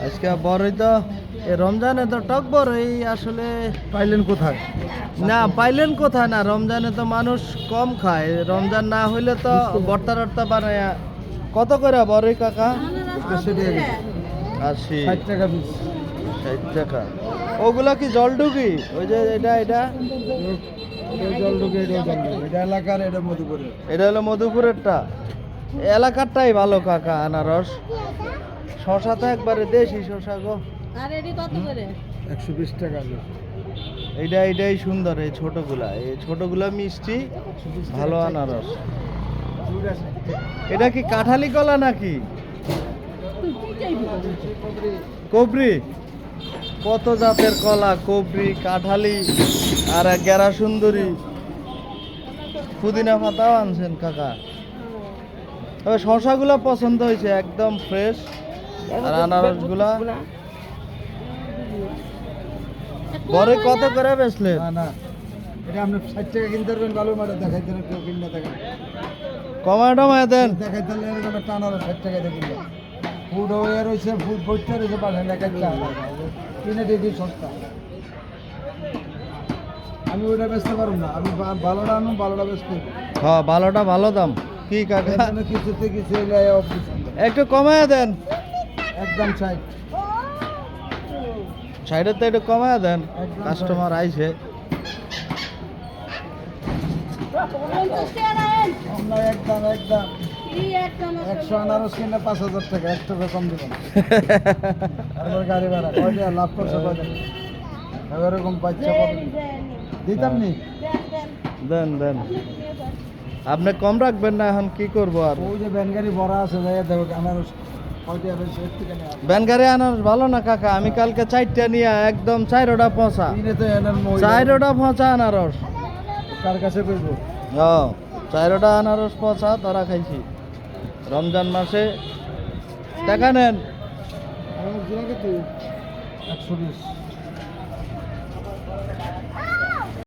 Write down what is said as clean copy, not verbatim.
আজকে বড়ই তো রমজানে তো টক বড়ই আসলে পাইলেন কোথায়? না পাইলেন কোথায় না, রমজানে তো মানুষ কম খায়, রমজান না হইলে তো ভর্তা টর্তা বানায়। কত করে বড়ই কাকা? 80 60 টাকা পিস। 60 টাকা। ওগুলা কি জলডুগি? ওই যে এটা এটা জলডুগে, এটা জলডুগে, এটা এলাকার, এটা মধুপুরের। এটা হলো মধুপুরেরটা, এলাকারটাই ভালো কাকা। আনারস শশা তো একবারে দেশি শশা গো। আর এডি কত করে? 120 টাকা। এটাই সুন্দর, এই ছোটগুলা মিষ্টি ভালো আনারস। এটা কি কাঁঠালি কলা নাকি কবরি? কত জাতের কলা, কবরি, কাঁঠালি আর গেরা সুন্দরী, পুদিনা পাতাও আনছেন কাকা। তবে শশাগুলা পছন্দ হয়েছে, একদম ফ্রেশ। আর আনারসগুলা বড় কত করে বেচলেন? না না, এটা আপনি 60 টাকা কিনতে পারবেন, ভালো মাঠে দেখাইতে না, কেউ কিনতে দেখেন কমায় টমায় দেন। দেখাইতে এরকম একটা আনারস 60 টাকা দিয়ে কিনবে। ফুড হয়ে রয়েছে, ফুড বইটা রয়েছে, পাঠান দেখাইতে কিনে দেখি সস্তা। আমি ওইটা বেচতে পারবো না, আমি ভালোটা আনুন, ভালোটা বেচতে। হ্যাঁ ভালোটা ভালো দাম কি কাকা? কিছুতে কিছু একটু কমায় দেন, একদম 60। সাইডে তো একটু কমায় দেন, কাস্টমার আইছে। আমরা একদম 100 আনারস কিনলে 5000 টাকা, 1 টাকা কম দেবেন। আর গাড়ি ভাড়া কয়টা লাভ করছে, কয়টা এরকম বাচ্চা দিতাম নি। দেন দেন, আপনি কম রাখবেন না, এখন কি করবো আর। ওই যে ভ্যান গাড়ি ভরা আছে, যাই দেখো আনারস কয়টা বেশি থেকে নেওয়া। ব্যানগাড়ি আনারস ভালো না কাকা? আমি কালকে 4টা নিয়ে একদম 4টা পচা, কিনে তো এনার 4টা পচা আনারস। কার কাছে করবো? হ্যাঁ 4টা আনারস পচা তারা খাইছি। রমজান মাসে টাকা নেন। 120।